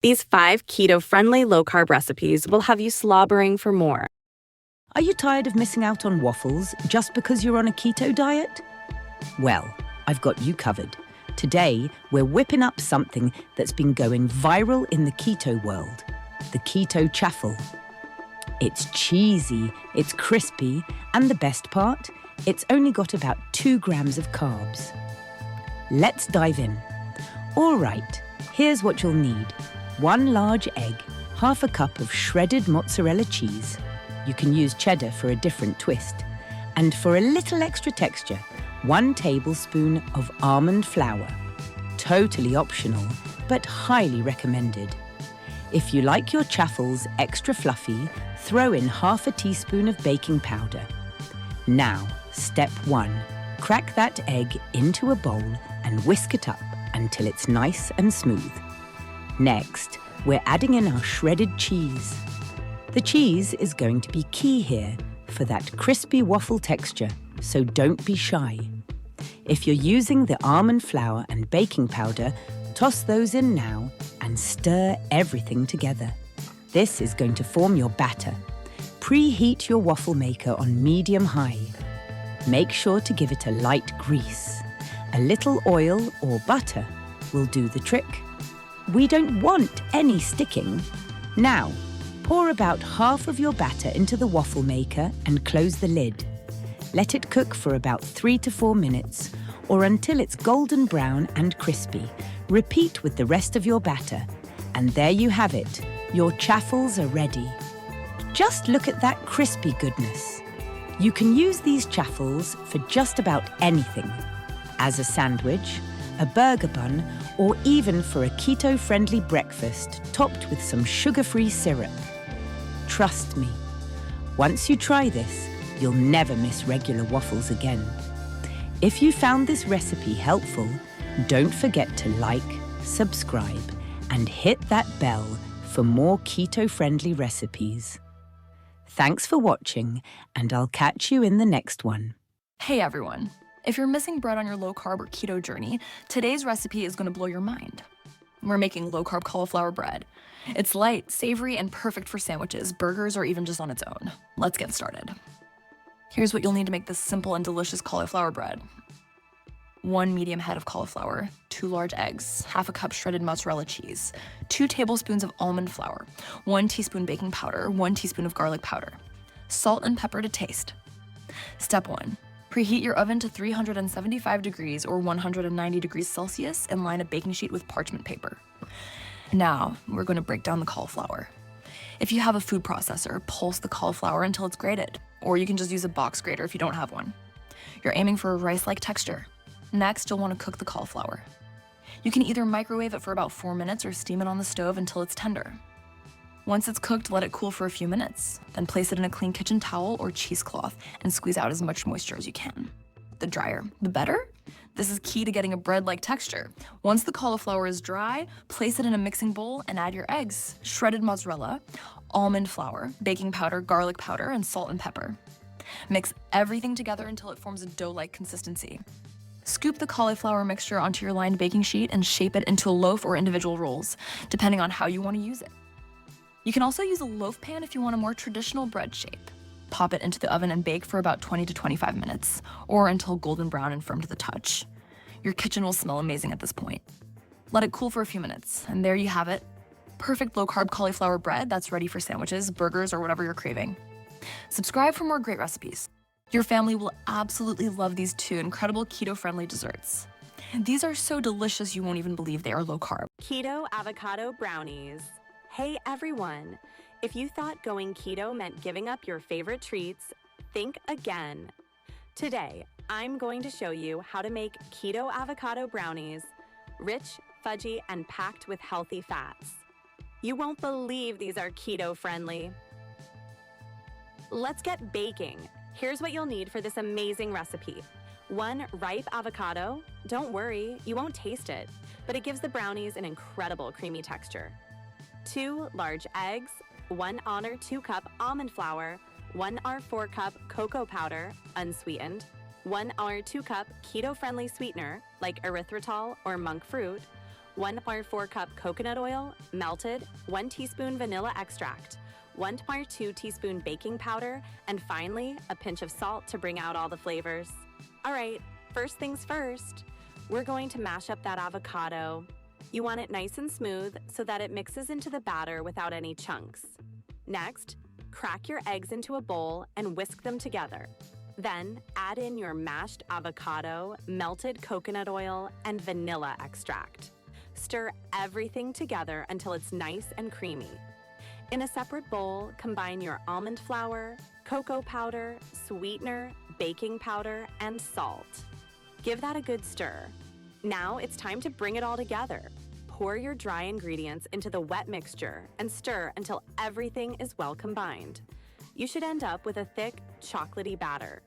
These 5 keto-friendly low-carb recipes will have you slobbering for more. Are you tired of missing out on waffles just because you're on a keto diet? Well, I've got you covered. Today, we're whipping up something that's been going viral in the keto world, the keto chaffle. It's cheesy, it's crispy, and the best part, it's only got about 2 grams of carbs. Let's dive in. All right, here's what you'll need. 1 large egg, half a cup of shredded mozzarella cheese. You can use cheddar for a different twist. And for a little extra texture, 1 tablespoon of almond flour. Totally optional, but highly recommended. If you like your chaffles extra fluffy, throw in half a teaspoon of baking powder. Now, step 1. Crack that egg into a bowl and whisk it up until it's nice and smooth. Next, we're adding in our shredded cheese. The cheese is going to be key here for that crispy waffle texture, so don't be shy. If you're using the almond flour and baking powder, toss those in now and stir everything together. This is going to form your batter. Preheat your waffle maker on medium-high. Make sure to give it a light grease. A little oil or butter will do the trick. We don't want any sticking. Now, pour about half of your batter into the waffle maker and close the lid. Let it cook for about 3 to 4 minutes or until it's golden brown and crispy. Repeat with the rest of your batter. And there you have it. Your chaffles are ready. Just look at that crispy goodness. You can use these chaffles for just about anything. As a sandwich, a burger bun, or even for a keto-friendly breakfast topped with some sugar-free syrup. Trust me, once you try this, you'll never miss regular waffles again. If you found this recipe helpful, don't forget to like, subscribe, and hit that bell for more keto-friendly recipes. Thanks for watching, and I'll catch you in the next one. Hey everyone! If you're missing bread on your low-carb or keto journey, today's recipe is going to blow your mind. We're making low-carb cauliflower bread. It's light, savory, and perfect for sandwiches, burgers, or even just on its own. Let's get started. Here's what you'll need to make this simple and delicious cauliflower bread. 1 medium head of cauliflower, 2 large eggs, half a cup shredded mozzarella cheese, 2 tablespoons of almond flour, 1 teaspoon baking powder, 1 teaspoon of garlic powder, salt and pepper to taste. Step 1. Preheat your oven to 375 degrees or 190 degrees Celsius and line a baking sheet with parchment paper. Now, we're going to break down the cauliflower. If you have a food processor, pulse the cauliflower until it's grated, or you can just use a box grater if you don't have one. You're aiming for a rice-like texture. Next, you'll want to cook the cauliflower. You can either microwave it for about 4 minutes or steam it on the stove until it's tender. Once it's cooked, let it cool for a few minutes. Then place it in a clean kitchen towel or cheesecloth and squeeze out as much moisture as you can. The drier, the better. This is key to getting a bread-like texture. Once the cauliflower is dry, place it in a mixing bowl and add your eggs, shredded mozzarella, almond flour, baking powder, garlic powder, and salt and pepper. Mix everything together until it forms a dough-like consistency. Scoop the cauliflower mixture onto your lined baking sheet and shape it into a loaf or individual rolls, depending on how you want to use it. You can also use a loaf pan if you want a more traditional bread shape. Pop it into the oven and bake for about 20 to 25 minutes, or until golden brown and firm to the touch. Your kitchen will smell amazing at this point. Let it cool for a few minutes, and there you have it. Perfect low-carb cauliflower bread that's ready for sandwiches, burgers, or whatever you're craving. Subscribe for more great recipes. Your family will absolutely love these 2 incredible keto-friendly desserts. These are so delicious you won't even believe they are low-carb. Keto avocado brownies. Hey everyone! If you thought going keto meant giving up your favorite treats, think again. Today, I'm going to show you how to make keto avocado brownies, rich, fudgy, and packed with healthy fats. You won't believe these are keto-friendly. Let's get baking. Here's what you'll need for this amazing recipe. 1 ripe avocado. Don't worry, you won't taste it, but it gives the brownies an incredible creamy texture. 2 large eggs, 1 2 cup almond flour, 1 4 cup cocoa powder, unsweetened, 1 2 cup keto-friendly sweetener like erythritol or monk fruit, 1.4 cup coconut oil, melted, 1 teaspoon vanilla extract, 1.2 teaspoon baking powder, and finally, a pinch of salt to bring out all the flavors. All right, first things first, we're going to mash up that avocado. You want it nice and smooth so that it mixes into the batter without any chunks. Next, crack your eggs into a bowl and whisk them together. Then, add in your mashed avocado, melted coconut oil, and vanilla extract. Stir everything together until it's nice and creamy. In a separate bowl, combine your almond flour, cocoa powder, sweetener, baking powder, and salt. Give that a good stir. Now it's time to bring it all together. Pour your dry ingredients into the wet mixture and stir until everything is well combined. You should end up with a thick, chocolatey batter.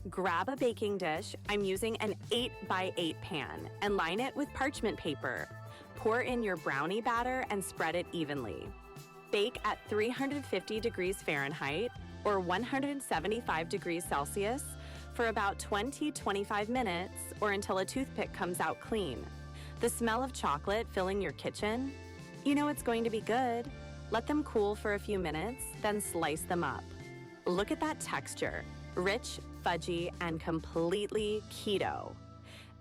Grab a baking dish, I'm using an 8x8 pan, and line it with parchment paper. Pour in your brownie batter and spread it evenly. Bake at 350 degrees Fahrenheit or 175 degrees Celsius for about 20-25 minutes or until a toothpick comes out clean. The smell of chocolate filling your kitchen? You know it's going to be good. Let them cool for a few minutes, then slice them up. Look at that texture, rich, fudgy, and completely keto.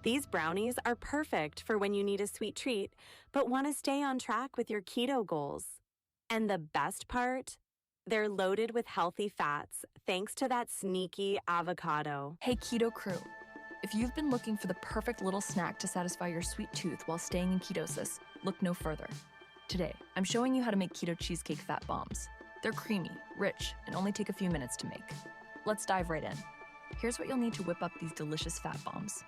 These brownies are perfect for when you need a sweet treat, but want to stay on track with your keto goals. And the best part? They're loaded with healthy fats thanks to that sneaky avocado. Hey keto crew, if you've been looking for the perfect little snack to satisfy your sweet tooth while staying in ketosis, look no further. Today, I'm showing you how to make keto cheesecake fat bombs. They're creamy, rich, and only take a few minutes to make. Let's dive right in. Here's what you'll need to whip up these delicious fat bombs.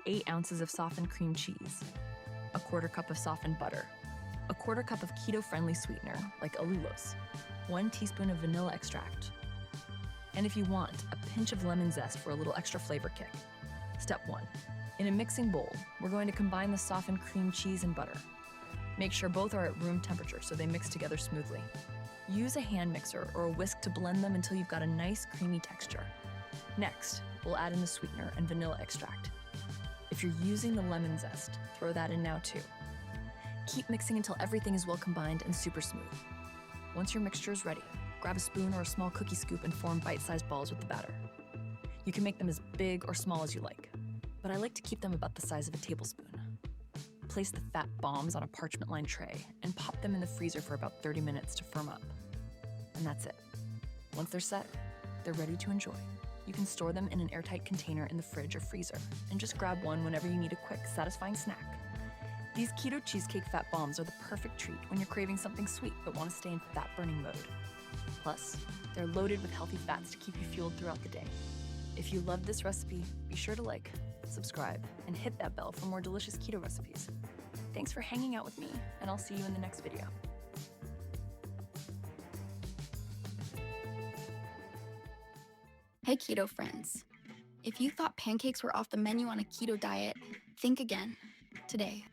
8 ounces of softened cream cheese, a 1/4 cup of softened butter, a 1/4 cup of keto-friendly sweetener like allulose, 1 teaspoon of vanilla extract, and if you want, a pinch of lemon zest for a little extra flavor kick. Step 1. In a mixing bowl, we're going to combine the softened cream cheese and butter. Make sure both are at room temperature so they mix together smoothly. Use a hand mixer or a whisk to blend them until you've got a nice creamy texture. Next, we'll add in the sweetener and vanilla extract. If you're using the lemon zest, throw that in now too. Keep mixing until everything is well combined and super smooth. Once your mixture is ready, grab a spoon or a small cookie scoop and form bite-sized balls with the batter. You can make them as big or small as you like, but I like to keep them about the size of a tablespoon. Place the fat bombs on a parchment-lined tray and pop them in the freezer for about 30 minutes to firm up. And that's it. Once they're set, they're ready to enjoy. You can store them in an airtight container in the fridge or freezer and just grab one whenever you need a quick, satisfying snack. These keto cheesecake fat bombs are the perfect treat when you're craving something sweet but want to stay in fat-burning mode. Plus, they're loaded with healthy fats to keep you fueled throughout the day. If you love this recipe, be sure to like, subscribe, and hit that bell for more delicious keto recipes. Thanks for hanging out with me, and I'll see you in the next video. Hey keto friends. If you thought pancakes were off the menu on a keto diet, think again. Today,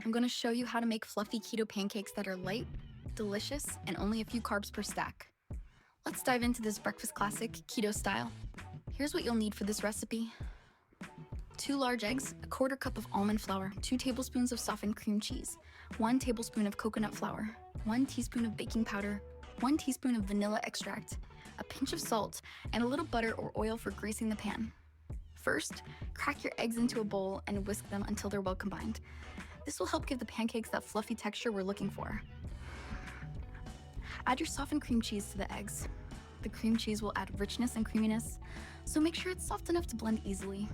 I'm going to show you how to make fluffy keto pancakes that are light, delicious, and only a few carbs per stack. Let's dive into this breakfast classic, keto style. Here's what you'll need for this recipe. 2 large eggs, a 1/4 cup of almond flour, 2 tablespoons of softened cream cheese, 1 tablespoon of coconut flour, 1 teaspoon of baking powder, 1 teaspoon of vanilla extract, a pinch of salt, and a little butter or oil for greasing the pan. First, crack your eggs into a bowl and whisk them until they're well combined. This will help give the pancakes that fluffy texture we're looking for. Add your softened cream cheese to the eggs. The cream cheese will add richness and creaminess, so make sure it's soft enough to blend easily.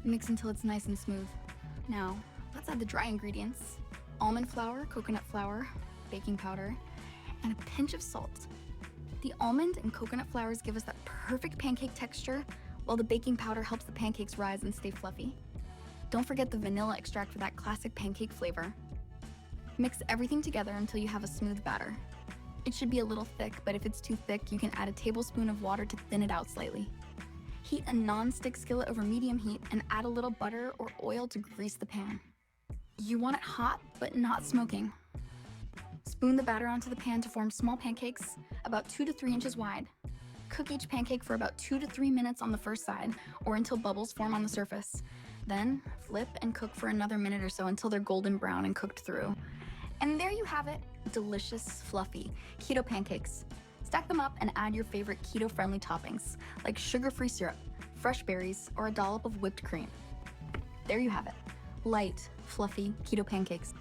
Mix until it's nice and smooth. Now, let's add the dry ingredients: almond flour, coconut flour, baking powder, and a pinch of salt. The almond and coconut flours give us that perfect pancake texture, while the baking powder helps the pancakes rise and stay fluffy. Don't forget the vanilla extract for that classic pancake flavor. Mix everything together until you have a smooth batter. It should be a little thick, but if it's too thick, you can add a tablespoon of water to thin it out slightly. Heat a non-stick skillet over medium heat and add a little butter or oil to grease the pan. You want it hot, but not smoking. Spoon the batter onto the pan to form small pancakes, about 2 to 3 inches wide. Cook each pancake for about 2 to 3 minutes on the first side, or until bubbles form on the surface. Then flip and cook for another minute or so until they're golden brown and cooked through. And there you have it, delicious, fluffy keto pancakes. Stack them up and add your favorite keto-friendly toppings, like sugar-free syrup, fresh berries, or a dollop of whipped cream. There you have it, light, fluffy keto pancakes.